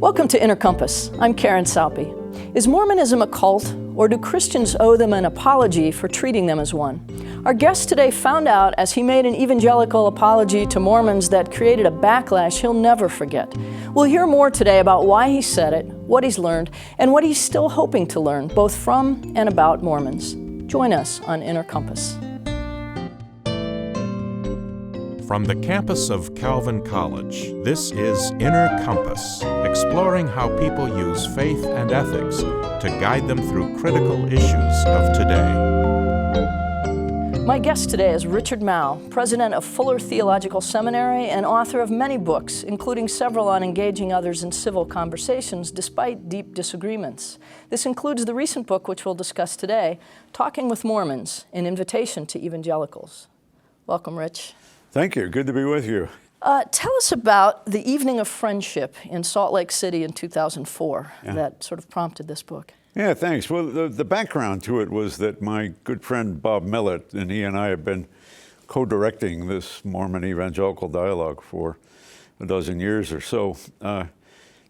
Welcome to Inner Compass. I'm Karen Salpe. Is Mormonism a cult, or do Christians owe them an apology for treating them as one? Our guest today found out as he made an evangelical apology to Mormons that created a backlash he'll never forget. We'll hear more today about why he said it, what he's learned, and what he's still hoping to learn, both from and about Mormons. Join us on Inner Compass. From the campus of Calvin College, this is Inner Compass, exploring how people use faith and ethics to guide them through critical issues of today. My guest today is Richard Mouw, president of Fuller Theological Seminary and author of many books, including several on engaging others in civil conversations despite deep disagreements. This includes the recent book, which we'll discuss today, Talking with Mormons, an invitation to evangelicals. Welcome, Rich. Thank you. Good to be with you. Tell us about the Evening of Friendship in Salt Lake City in 2004 that sort of prompted this book. Yeah, thanks. Well, the background to it was that my good friend Bob Millett and he and I have been co-directing this Mormon evangelical dialogue for a dozen years or so.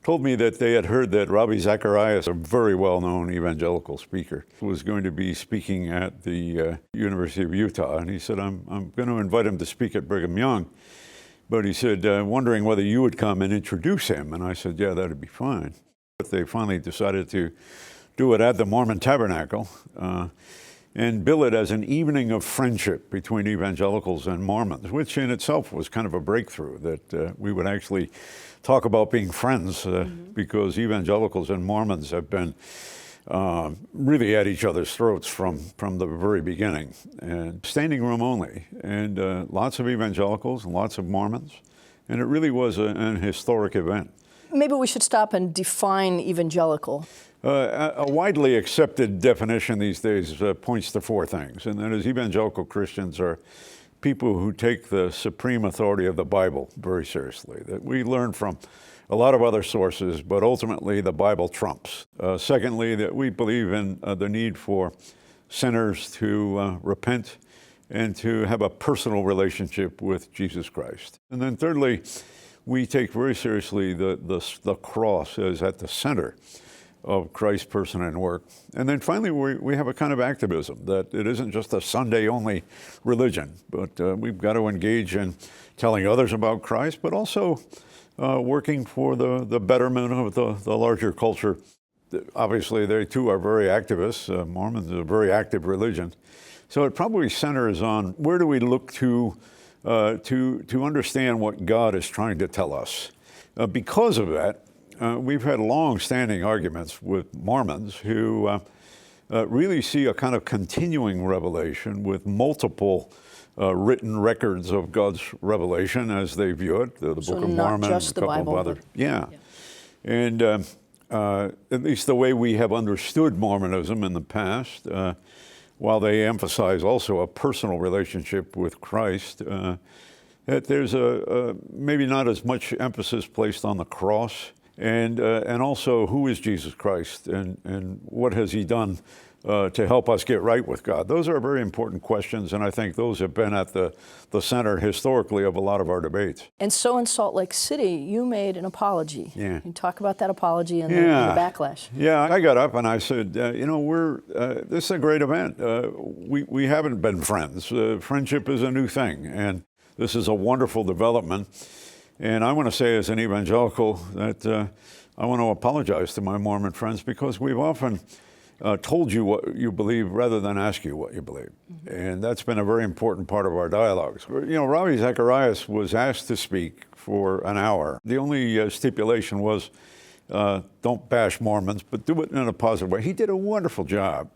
Told me that they had heard that Ravi Zacharias, a very well-known evangelical speaker, was going to be speaking at the University of Utah. And he said, I'm going to invite him to speak at Brigham Young. But he said, wondering whether you would come and introduce him. And I said, yeah, that'd be fine. But they finally decided to do it at the Mormon Tabernacle and bill it as an evening of friendship between evangelicals and Mormons, which in itself was kind of a breakthrough, that we would actually talk about being friends because evangelicals and Mormons have been really at each other's throats from the very beginning. And standing room only, and lots of evangelicals and lots of Mormons, and it really was an historic event. Maybe we should stop and define evangelical. A widely accepted definition these days points to four things, and that is evangelical Christians are people who take the supreme authority of the Bible very seriously, that we learn from a lot of other sources, but ultimately the Bible trumps. Secondly, that we believe in the need for sinners to repent and to have a personal relationship with Jesus Christ. And then thirdly, we take very seriously the cross as at the center of Christ's person and work. And then finally, we have a kind of activism, that it isn't just a Sunday-only religion, but we've got to engage in telling others about Christ, but also working for the betterment of the larger culture. Obviously, they too are very activists. Mormons are a very active religion. So it probably centers on where do we look to understand what God is trying to tell us. Because of that, we've had long-standing arguments with Mormons who really see a kind of continuing revelation with multiple written records of God's revelation as they view it, the Book of Mormon, just the a couple Bible, of other. And at least the way we have understood Mormonism in the past, while they emphasize also a personal relationship with Christ, that there's maybe not as much emphasis placed on the cross, and also who is Jesus Christ and what has he done to help us get right with God. Those are very important questions, and I think those have been at the center historically of a lot of our debates. And so in Salt Lake City, you made an apology. Yeah. Can you talk about that apology and the backlash? Yeah, I got up and I said, this is a great event. We haven't been friends. Friendship is a new thing, and this is a wonderful development. And I want to say as an evangelical that I want to apologize to my Mormon friends because we've often told you what you believe rather than ask you what you believe. Mm-hmm. And that's been a very important part of our dialogues. Ravi Zacharias was asked to speak for an hour. The only stipulation was don't bash Mormons, but do it in a positive way. He did a wonderful job.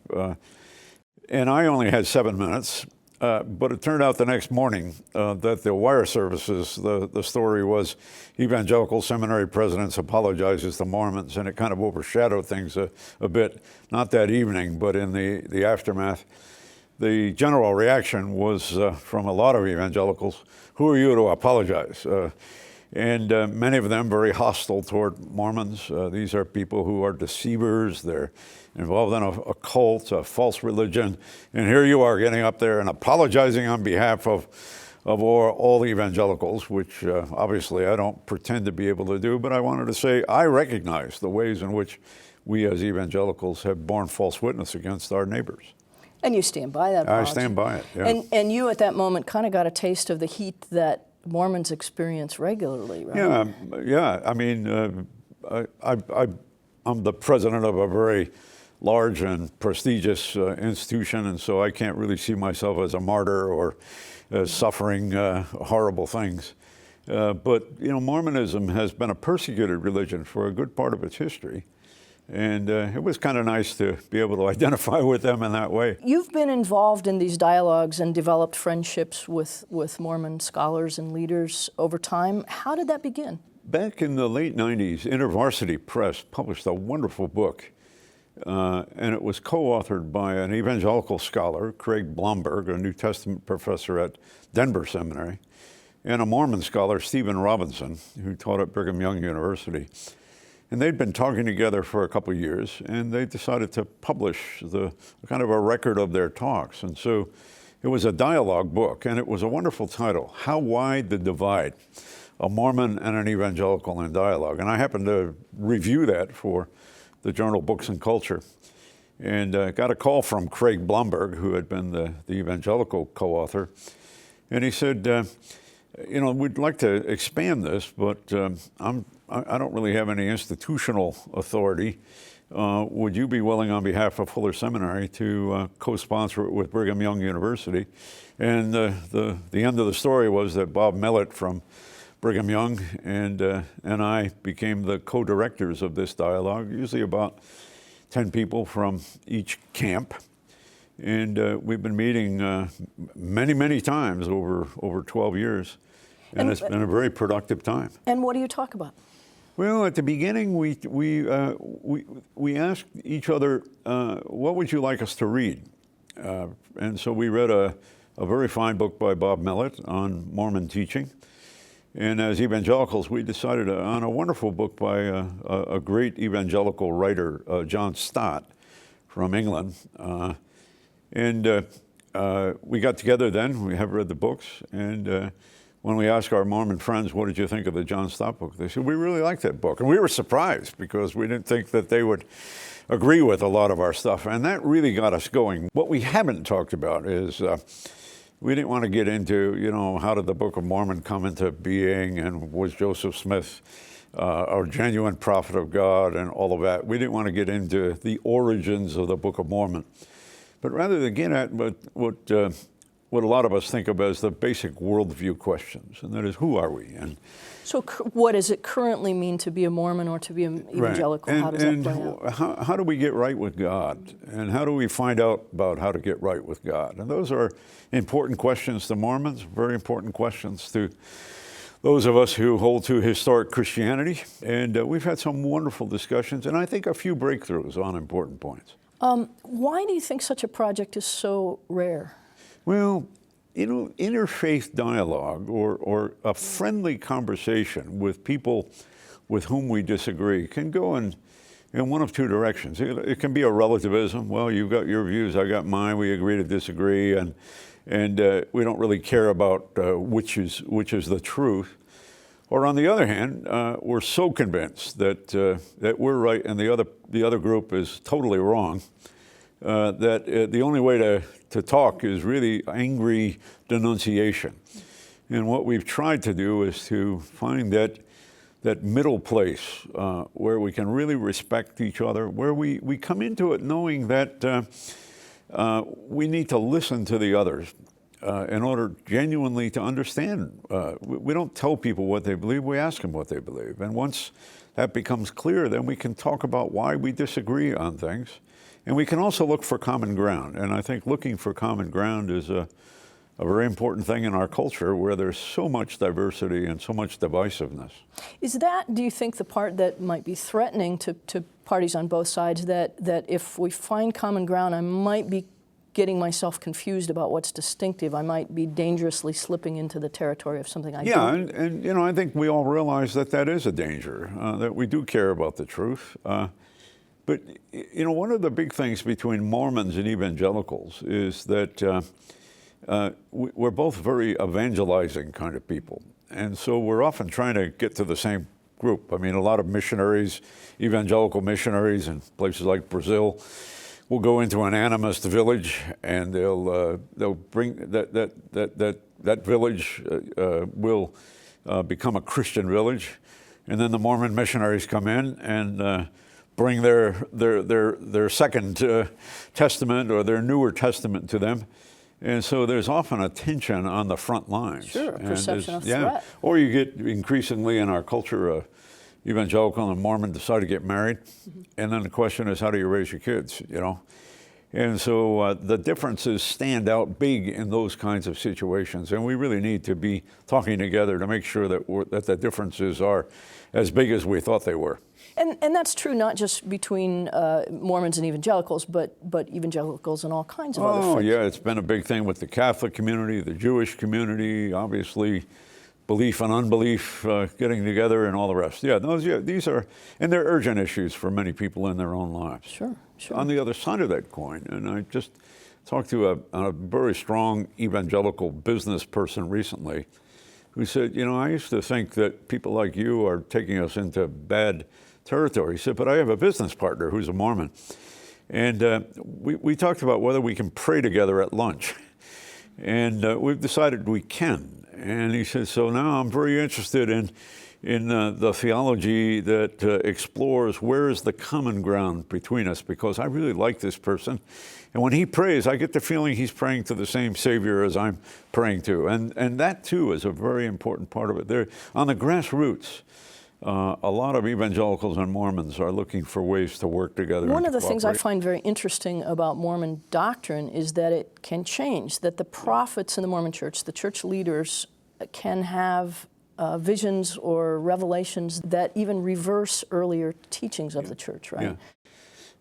And I only had 7 minutes. But it turned out the next morning that the wire services, the story was Evangelical Seminary presidents apologizes to Mormons, and it kind of overshadowed things a bit, not that evening, but in the aftermath. The general reaction was from a lot of evangelicals, who are you to apologize? And many of them very hostile toward Mormons. These are people who are deceivers. They're involved in a cult, a false religion. And here you are getting up there and apologizing on behalf of of all evangelicals, which obviously I don't pretend to be able to do, but I wanted to say I recognize the ways in which we as evangelicals have borne false witness against our neighbors. And you stand by that apology. I stand by it, yeah. And you at that moment kind of got a taste of the heat that Mormons experience regularly, right? Yeah. I mean, I'm the president of a very large and prestigious institution, and so I can't really see myself as a martyr or suffering horrible things. But, you know, Mormonism has been a persecuted religion for a good part of its history. And it was kind of nice to be able to identify with them in that way. You've been involved in these dialogues and developed friendships with Mormon scholars and leaders over time. How did that begin? Back in the late 90s, InterVarsity Press published a wonderful book. And it was co-authored by an evangelical scholar, Craig Blomberg, a New Testament professor at Denver Seminary, and a Mormon scholar, Stephen Robinson, who taught at Brigham Young University. And they'd been talking together for a couple of years, and they decided to publish the kind of a record of their talks. And so it was a dialogue book, and it was a wonderful title, How Wide the Divide? A Mormon and an Evangelical in Dialogue. And I happened to review that for the journal Books and Culture, and got a call from Craig Blomberg, who had been the evangelical co-author. And he said, you know, we'd like to expand this, but I don't really have any institutional authority. Would you be willing on behalf of Fuller Seminary to co-sponsor it with Brigham Young University? And the end of the story was that Bob Mellett from Brigham Young and I became the co-directors of this dialogue, usually about 10 people from each camp. And we've been meeting many times over 12 years. And it's been a very productive time. And what do you talk about? Well, at the beginning, we asked each other, what would you like us to read? And so we read a very fine book by Bob Mellett on Mormon teaching. And as evangelicals, we decided on a wonderful book by a great evangelical writer, John Stott from England. We got together then, we have read the books, and when we asked our Mormon friends, what did you think of the John Stott book? They said, we really liked that book. And we were surprised because we didn't think that they would agree with a lot of our stuff. And that really got us going. What we haven't talked about is we didn't want to get into, you know, how did the Book of Mormon come into being, and was Joseph Smith a genuine prophet of God, and all of that. We didn't want to get into the origins of the Book of Mormon, but rather to get at what a lot of us think of as the basic worldview questions, and that is, who are we? And so what does it currently mean to be a Mormon or to be an evangelical? Right. How does that play out? How do we get right with God? And how do we find out about how to get right with God? And those are important questions to Mormons, very important questions to those of us who hold to historic Christianity. And we've had some wonderful discussions, and I think a few breakthroughs on important points. Why do you think such a project is so rare? Well, you know, interfaith dialogue or a friendly conversation with people with whom we disagree can go in one of two directions. It can be a relativism. Well, you've got your views, I got mine, we agree to disagree, and we don't really care about which is the truth. Or on the other hand, we're so convinced that we're right and the other group is totally wrong, that the only way to talk is really angry denunciation. And what we've tried to do is to find that middle place where we can really respect each other, where we come into it knowing that we need to listen to the others in order genuinely to understand. We don't tell people what they believe, we ask them what they believe. And once that becomes clear, then we can talk about why we disagree on things. And we can also look for common ground. And I think looking for common ground is a very important thing in our culture where there's so much diversity and so much divisiveness. Is that, do you think, the part that might be threatening to parties on both sides, that if we find common ground, I might be getting myself confused about what's distinctive. I might be dangerously slipping into the territory of something I don't. Yeah, and you know, I think we all realize that is a danger, that we do care about the truth. But, you know, one of the big things between Mormons and evangelicals is that we're both very evangelizing kind of people. And so we're often trying to get to the same group. I mean, a lot of missionaries, evangelical missionaries in places like Brazil, will go into an animist village, and they'll bring that village will become a Christian village, and then the Mormon missionaries come in and bring their second testament or their newer testament to them. And so there's often a tension on the front lines. Sure, a perception of threat. Or you get increasingly in our culture, evangelical and Mormon decide to get married, and then the question is, how do you raise your kids, you know? And so the differences stand out big in those kinds of situations, and we really need to be talking together to make sure that the differences are as big as we thought they were. And that's true not just between Mormons and evangelicals, but evangelicals and all kinds of other faiths. Oh, yeah, it's been a big thing with the Catholic community, the Jewish community, obviously belief and unbelief getting together and all the rest. These are, and they're urgent issues for many people in their own lives. Sure. On the other side of that coin, and I just talked to a very strong evangelical business person recently who said, you know, I used to think that people like you are taking us into bad territory. He said, but I have a business partner who's a Mormon. And we talked about whether we can pray together at lunch. And we've decided we can. And he said, so now I'm very interested in the theology that explores where is the common ground between us, because I really like this person. And when he prays, I get the feeling he's praying to the same Savior as I'm praying to. And that, too, is a very important part of it. There, on the grassroots, a lot of evangelicals and Mormons are looking for ways to work together. One of the things I find very interesting about Mormon doctrine is that it can change, that the prophets in the Mormon church, the church leaders, can have visions or revelations that even reverse earlier teachings of the church, right?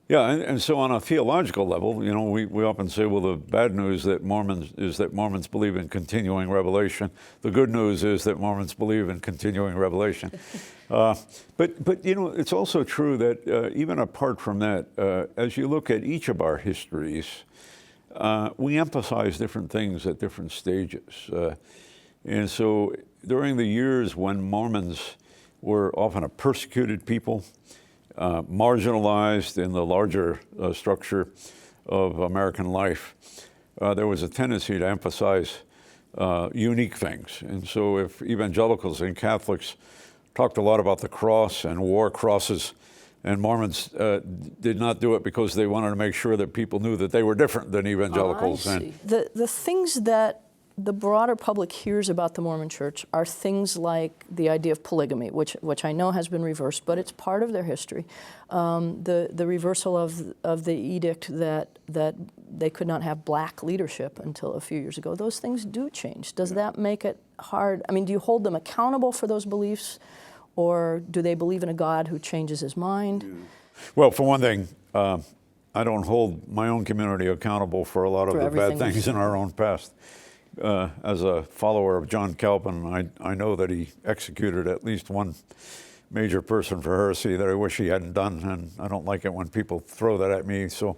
Yeah, and so on a theological level, you know, we often say, well, the bad news that Mormons believe in continuing revelation. The good news is that Mormons believe in continuing revelation. But you know, it's also true that even apart from that, as you look at each of our histories, we emphasize different things at different stages. And so during the years when Mormons were often a persecuted people, marginalized in the larger structure of American life, there was a tendency to emphasize unique things. And so if evangelicals and Catholics talked a lot about the cross and wore crosses, and Mormons did not do it because they wanted to make sure that people knew that they were different than evangelicals. I see. The things that the broader public hears about the Mormon church are things like the idea of polygamy, which I know has been reversed, but it's part of their history. The reversal of the edict that they could not have black leadership until a few years ago. Those things do change. Does that make it hard? I mean, do you hold them accountable for those beliefs, or do they believe in a God who changes his mind? Well, for one thing, I don't hold my own community accountable for a lot of the bad things in our own past. As a follower of John Calvin, I know that he executed at least one major person for heresy that I wish he hadn't done, and I don't like it when people throw that at me. So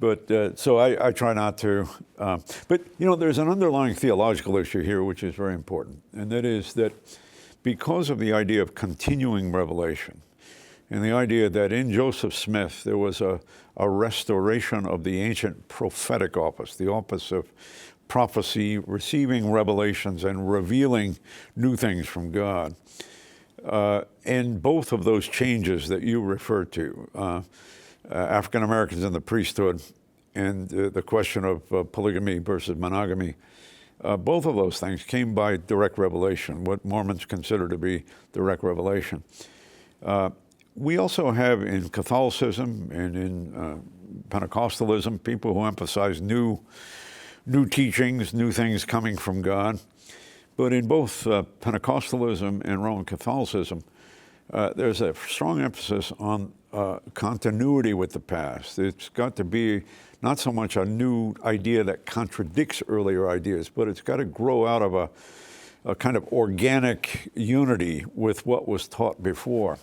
I try not to. But you know, there's an underlying theological issue here which is very important, and that is that because of the idea of continuing revelation, and the idea that in Joseph Smith there was a restoration of the ancient prophetic office, the office of prophecy, receiving revelations and revealing new things from God. And both of those changes that you referred to, African Americans in the priesthood and the question of polygamy versus monogamy, both of those things came by direct revelation, what Mormons consider to be direct revelation. We also have in Catholicism and in Pentecostalism people who emphasize new teachings, new things coming from God. But in both Pentecostalism and Roman Catholicism, there's a strong emphasis on continuity with the past. It's got to be not so much a new idea that contradicts earlier ideas, but it's got to grow out of a kind of organic unity with what was taught before.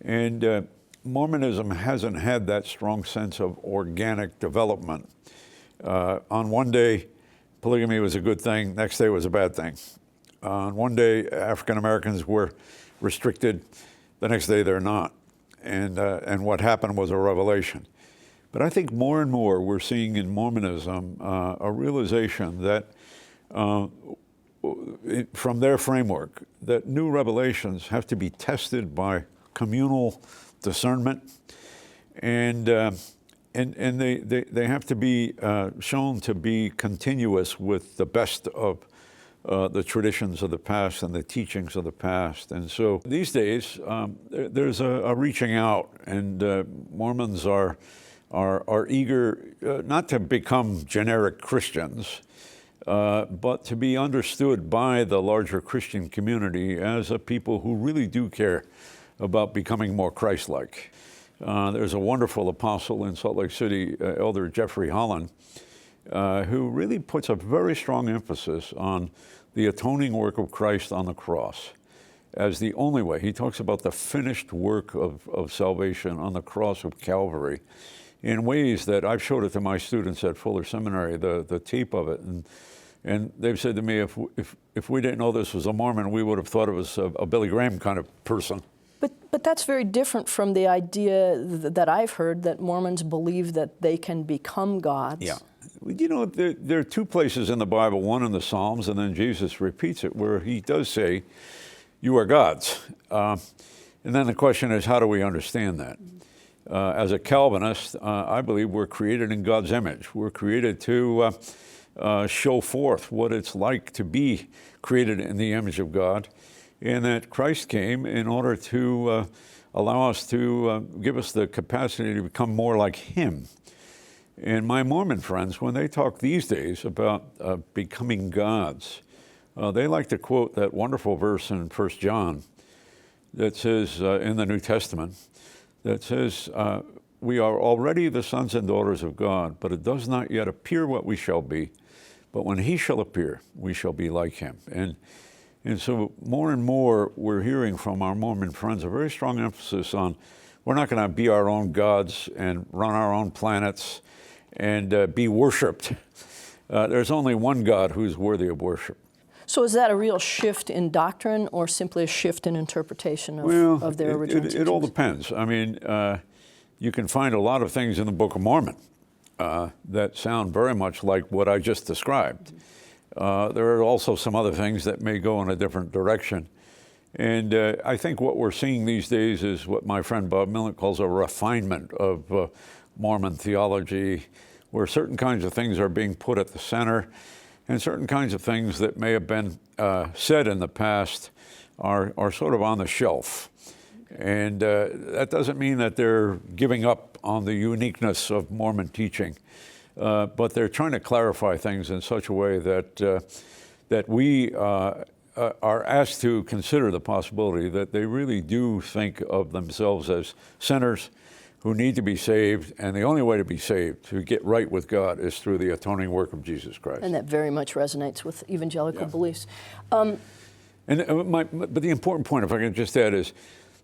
And Mormonism hasn't had that strong sense of organic development. On one day, polygamy was a good thing, next day was a bad thing. One day African Americans were restricted, the next day they're not. And what happened was a revelation. But I think more and more we're seeing in Mormonism a realization that from their framework, that new revelations have to be tested by communal discernment, and they have to be shown to be continuous with the best of the traditions of the past and the teachings of the past. And so these days, there's a reaching out, and Mormons are eager not to become generic Christians, but to be understood by the larger Christian community as a people who really do care about becoming more Christ-like. There's a wonderful apostle in Salt Lake City, Elder Jeffrey Holland, who really puts a very strong emphasis on the atoning work of Christ on the cross as the only way. He talks about the finished work of salvation on the cross of Calvary in ways that I've showed it to my students at Fuller Seminary, the tape of it, and they've said to me, if we didn't know this was a Mormon, we would have thought it was a Billy Graham kind of person. But that's very different from the idea that I've heard that Mormons believe that they can become gods. Yeah. You know, there are two places in the Bible, one in the Psalms, and then Jesus repeats it, where he does say, you are gods. And then the question is, how do we understand that? As a Calvinist, I believe we're created in God's image. We're created to show forth what it's like to be created in the image of God, and that Christ came in order to allow us to give us the capacity to become more like him. And my Mormon friends, when they talk these days about becoming gods, they like to quote that wonderful verse in 1 John that says, in the New Testament, that says, we are already the sons and daughters of God, but it does not yet appear what we shall be. But when he shall appear, we shall be like him. And so more and more we're hearing from our Mormon friends a very strong emphasis on we're not going to be our own gods and run our own planets and be worshiped. There's only one God who's worthy of worship. So is that a real shift in doctrine or simply a shift in interpretation of their original teachings? It all depends. I mean, you can find a lot of things in the Book of Mormon that sound very much like what I just described. There are also some other things that may go in a different direction. And I think what we're seeing these days is what my friend Bob Millet calls a refinement of Mormon theology, where certain kinds of things are being put at the center, and certain kinds of things that may have been said in the past are sort of on the shelf. And that doesn't mean that they're giving up on the uniqueness of Mormon teaching, but they're trying to clarify things in such a way that we are asked to consider the possibility that they really do think of themselves as sinners who need to be saved, and the only way to be saved, to get right with God, is through the atoning work of Jesus Christ. And that very much resonates with evangelical beliefs. But the important point, if I can just add, is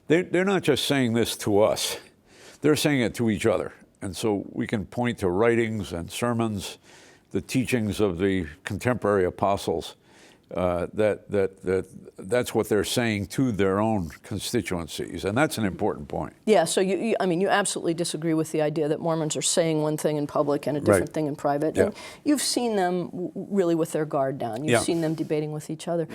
they're not just saying this to us, they're saying it to each other. And so we can point to writings and sermons, the teachings of the contemporary apostles, that's what they're saying to their own constituencies, and that's an important point. Yeah, so you absolutely disagree with the idea that Mormons are saying one thing in public and a different thing in private. Yeah. And you've seen them really with their guard down. You've seen them debating with each other.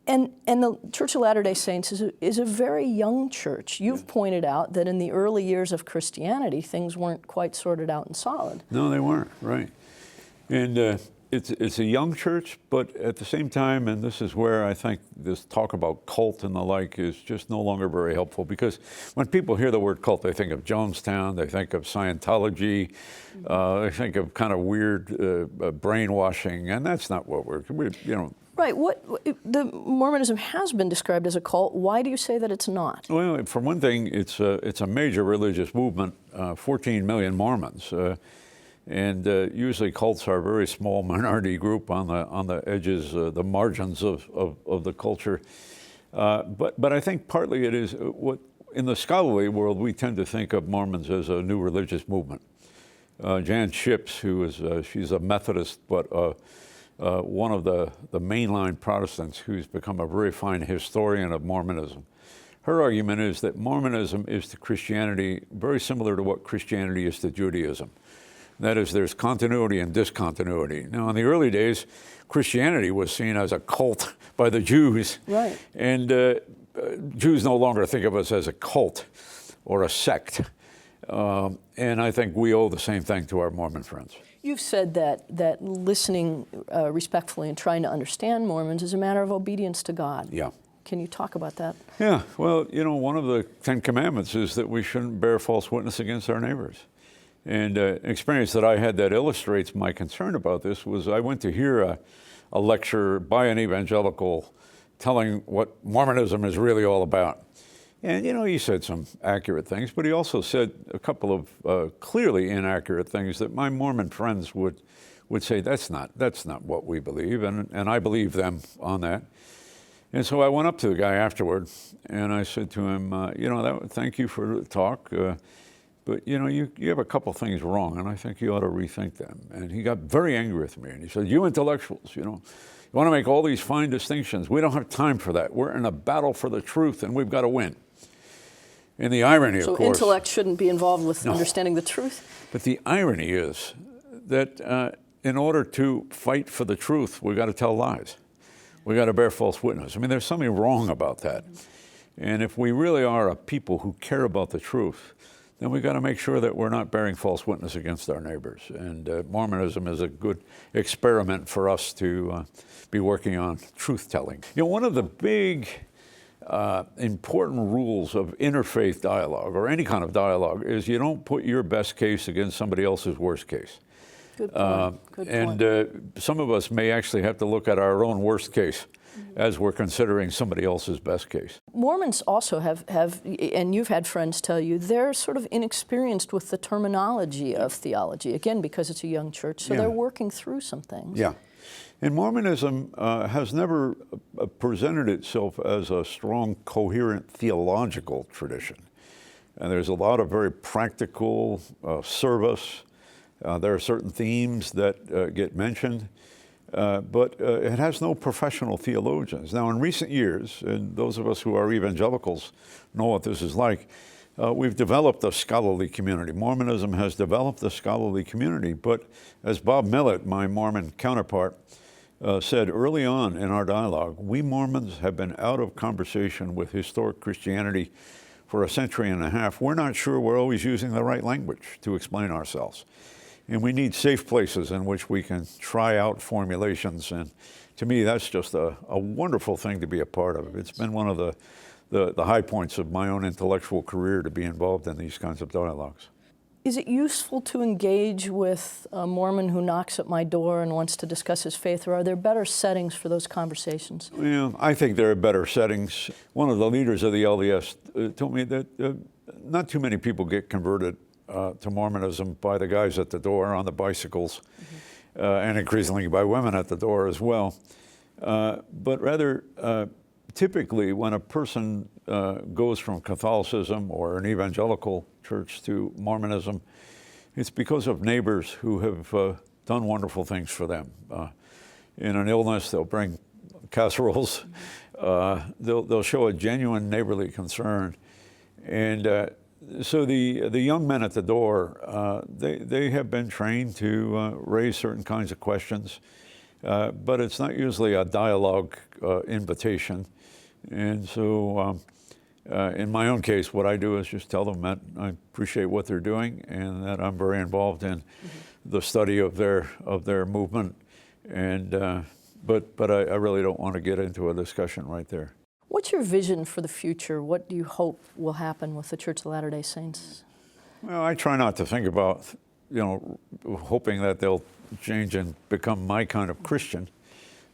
And the Church of Latter-day Saints is a very young church. You've pointed out that in the early years of Christianity, things weren't quite sorted out and solid. No, they weren't, right. And it's a young church, but at the same time, and this is where I think this talk about cult and the like is just no longer very helpful, because when people hear the word cult, they think of Jonestown, they think of Scientology, they think of kind of weird brainwashing, and that's not what we're Right. The Mormonism has been described as a cult. Why do you say that it's not? Well, for one thing, it's a major religious movement, 14 million Mormons. And usually cults are a very small minority group on the edges, the margins of the culture. But I think partly it is what in the scholarly world we tend to think of Mormons as a new religious movement. Jan Ships, who is she's a Methodist, but one of the mainline Protestants who's become a very fine historian of Mormonism. Her argument is that Mormonism is to Christianity very similar to what Christianity is to Judaism. That is, there's continuity and discontinuity. Now, in the early days, Christianity was seen as a cult by the Jews. Right. And Jews no longer think of us as a cult or a sect. And I think we owe the same thing to our Mormon friends. You've said that listening respectfully and trying to understand Mormons is a matter of obedience to God. Yeah. Can you talk about that? Yeah. Well, you know, one of the 10 Commandments is that we shouldn't bear false witness against our neighbors. And an experience that I had that illustrates my concern about this was I went to hear a lecture by an evangelical telling what Mormonism is really all about. And, you know, he said some accurate things, but he also said a couple of clearly inaccurate things that my Mormon friends would say, that's not what we believe, and I believe them on that. And so I went up to the guy afterward, and I said to him, you know, thank you for the talk, but, you know, you have a couple things wrong, and I think you ought to rethink them. And he got very angry with me, and he said, you intellectuals, you know, you want to make all these fine distinctions. We don't have time for that. We're in a battle for the truth, and we've got to win. And the irony, of course... So intellect shouldn't be involved with understanding the truth? But the irony is that in order to fight for the truth, we've got to tell lies. We've got to bear false witness. I mean, there's something wrong about that. And if we really are a people who care about the truth, then we've got to make sure that we're not bearing false witness against our neighbors. And Mormonism is a good experiment for us to be working on truth-telling. You know, one of the big important rules of interfaith dialogue, or any kind of dialogue, is you don't put your best case against somebody else's worst case. Good point. Good point. And some of us may actually have to look at our own worst case as we're considering somebody else's best case. Mormons also have, and you've had friends tell you, they're sort of inexperienced with the terminology of theology, again, because it's a young church, so they're working through some things. Yeah. And Mormonism has never presented itself as a strong, coherent theological tradition. And there's a lot of very practical service. There are certain themes that get mentioned, but it has no professional theologians. Now, in recent years, and those of us who are evangelicals know what this is like, we've developed a scholarly community. Mormonism has developed a scholarly community, but as Bob Millett, my Mormon counterpart, said early on in our dialogue, we Mormons have been out of conversation with historic Christianity for a century and a half. We're not sure we're always using the right language to explain ourselves. And we need safe places in which we can try out formulations. And to me, that's just a wonderful thing to be a part of. It's been one of the high points of my own intellectual career to be involved in these kinds of dialogues. Is it useful to engage with a Mormon who knocks at my door and wants to discuss his faith, or are there better settings for those conversations? Well, I think there are better settings. One of the leaders of the LDS told me that not too many people get converted to Mormonism by the guys at the door on the bicycles, and increasingly by women at the door as well. But rather, typically when a person goes from Catholicism or an evangelical church to Mormonism, it's because of neighbors who have done wonderful things for them. In an illness, they'll bring casseroles. They'll show a genuine neighborly concern. And so the young men at the door, they have been trained to raise certain kinds of questions, but it's not usually a dialogue invitation. And so in my own case, what I do is just tell them that I appreciate what they're doing and that I'm very involved in the study of their movement. And but I really don't want to get into a discussion right there. What's your vision for the future? What do you hope will happen with the Church of Latter-day Saints? Well, I try not to think about, hoping that they'll change and become my kind of Christian.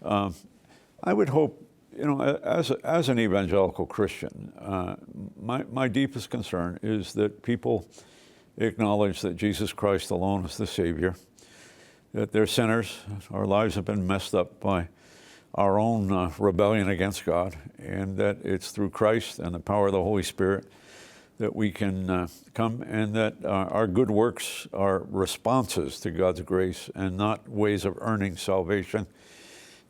I would hope, as an evangelical Christian, my deepest concern is that people acknowledge that Jesus Christ alone is the Savior, that they're sinners, our lives have been messed up by our own rebellion against God, and that it's through Christ and the power of the Holy Spirit that we can come, and that our good works are responses to God's grace and not ways of earning salvation.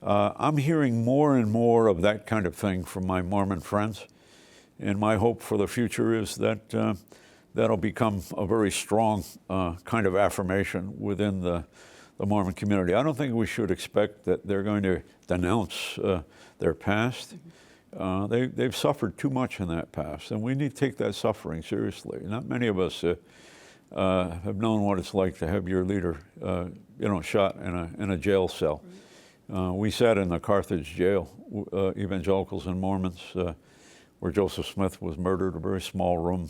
I'm hearing more and more of that kind of thing from my Mormon friends, and my hope for the future is that that'll become a very strong kind of affirmation within the Mormon community. I don't think we should expect that they're going to denounce their past. They've suffered too much in that past, and we need to take that suffering seriously. Not many of us have known what it's like to have your leader, shot in a jail cell. We sat in the Carthage jail, Evangelicals and Mormons, where Joseph Smith was murdered, a very small room.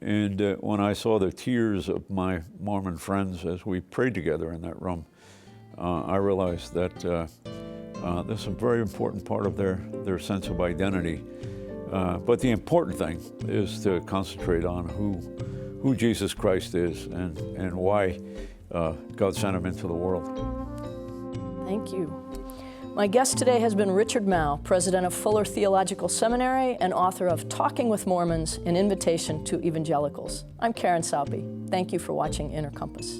And when I saw the tears of my Mormon friends as we prayed together in that room, I realized that this is a very important part of their sense of identity. But the important thing is to concentrate on who Jesus Christ is and why God sent him into the world. Thank you. My guest today has been Richard Mouw, president of Fuller Theological Seminary and author of Talking with Mormons, an Invitation to Evangelicals. I'm Karen Sauppi. Thank you for watching Inner Compass.